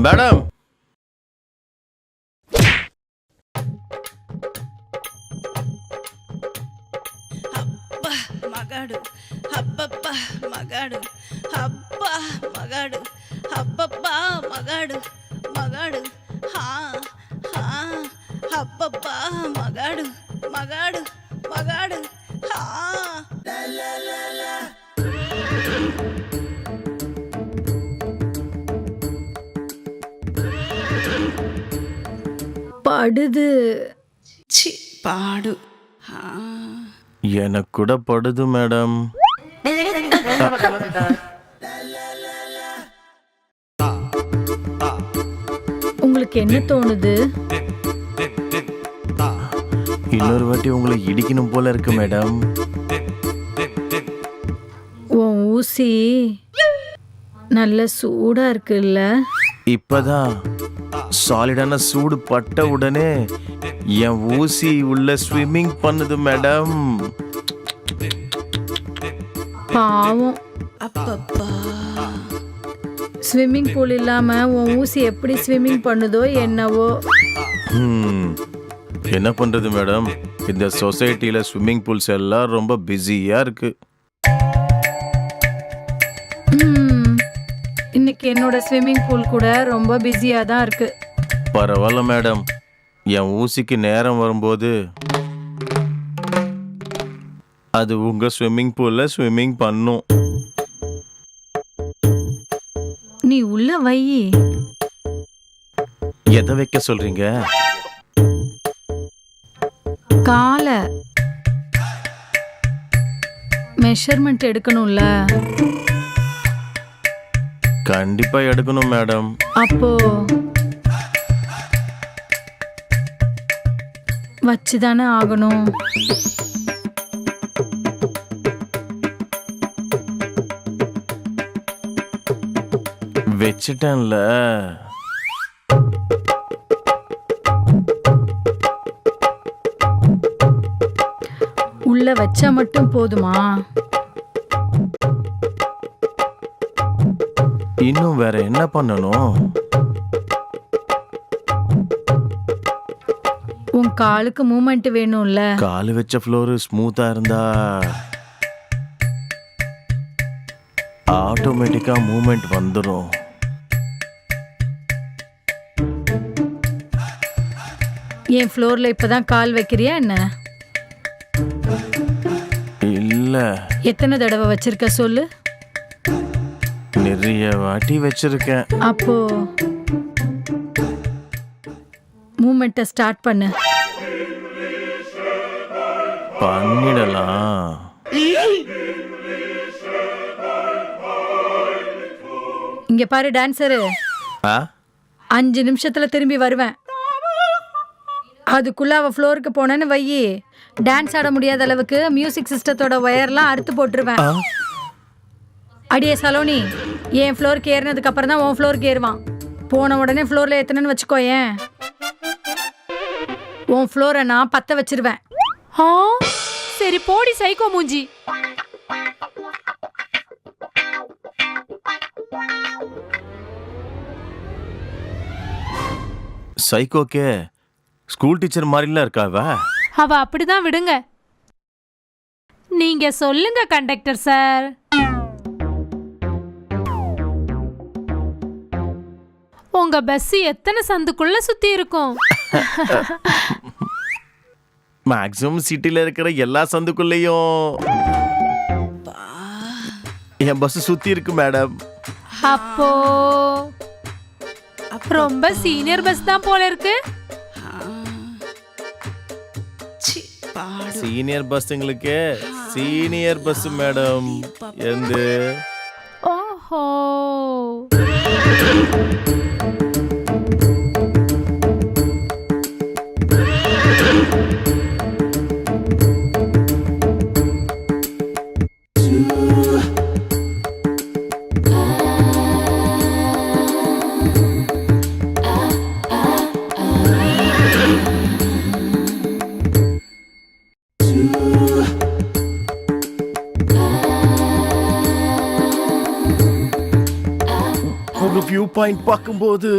Madam అబ్బా మగాడు అబ్బబ్బా మగాడు అబ్బా మగాడు అబ్బబ్బా మగాడు మగాడు హా హా అబ్బబ్బా మగాడు మగాడు మగాడు హా படுது. చి పాడు హా எனக்கு கூட படுது மேடம். உங்களுக்கு என்ன தோணுது? இன்னொரு வாட்டி உங்களை இடிக்கணும் போல இருக்கு மேடம். உன் ஊசி நல்ல சூடா இருக்குல்ல? இப்பதான் சாலிடான சூடு பட்ட உடனே என் ஊசி உள்ள ஸ்விம்மிங் பண்ணுது மேடம். பாவம், అబ్బబ్బా ஸ்விம்மிங் பூல் இல்லாம உன் ஊசி எப்படி ஸ்விம்மிங் பண்ணுதோ என்னவோ. என்ன பண்றது மேடம், இந்த சொசைட்டில ஸ்விம்மிங் பூல்ஸ் எல்லாம் ரொம்ப பிஸியா இருக்கு. இன்னைக்கு என்னோட ஸ்விம்மிங் பூல் கூட ரொம்ப பிஸியா தான் இருக்கு. பரவாயில்ல மேடம், என் ஊசிக்கு நேரம் வரும்போது அது உங்க ஸ்விம்மிங் பூல்ல ஸ்விம்மிங் பண்ணும். நீ உள்ள வை. எதை வைக்க சொல்றீங்க? கால மெஷர்மெண்ட் எடுக்கணும்ல? கண்டிப்பா எடுக்கணும் மேடம். அப்போ வச்சுதானே ஆகணும். வச்சிட்டேன்ல. உள்ள வச்சா மட்டும் போதுமா? இன்னும் வேற என்ன பண்ணணும்? உன் காலுக்கு மூமெண்ட் வேணும்ல? காலு வச்ச ஃப்ளோர் ஸ்மூத்தா இருந்தா ஆட்டோமேட்டிக்கா மூமெண்ட் வந்துடும். என் ஃப்ளோர்ல இப்பதான் கால் வைக்கிறியா என்ன? இல்ல. எத்தனை தடவை வச்சிருக்க சொல்லு? நிறைய வாட்டி வச்சிருக்கேன். அப்போ மூமெண்ட்டை ஸ்டார்ட் பண்ணு. பண்ணிடலாம். இங்க பாரு டான்சரு, 5 நிமிஷத்துல திரும்பி வருவேன். அதுக்குள்ள அவ ஃப்ளோருக்கு போனேன்னு வையி, டான்ஸ் ஆட முடியாத அளவுக்கு மியூசிக் சிஸ்டத்தோட ஒயர்லாம் அறுத்து போட்டுருவேன். அடியே சலோனி, என் ஃப்ளோருக்கு ஏறினதுக்கு அப்புறம் தான் உன் ஃப்ளோருக்கு ஏறுவான். போன உடனே ஃப்ளோர்ல ஏத்தனன்னு வச்சுக்கோ, ஏன் உன் ஃப்ளோரை நான் பத்த வச்சிருவேன். சரி போடி சைக்கோ மூஞ்சி. சைக்கோக்கே ஸ்கூல் டீச்சர் மாதிரிலாம் இருக்காவ. அவ அப்படிதான், விடுங்க. நீங்க சொல்லுங்க கண்டக்டர் சார். உங்க பஸ் எத்தனை சந்துக்குள்ள சுத்தி இருக்கும்? மேக்ஸிமம் சிட்டில இருக்கிற எல்லா சந்துக்குள்ளேயும் என் பஸ் சுத்தி இருக்கு மேடம். அப்போ ரொம்ப சீனியர் பஸ் தான் போல இருக்கு. చి పాడు சீனியர் பஸ்ஸுங்களுக்கு சீனியர் பஸ் மேடம். எந்த ஓஹோ, ஒரு வியூ பாயிண்ட் பார்க்கும்போது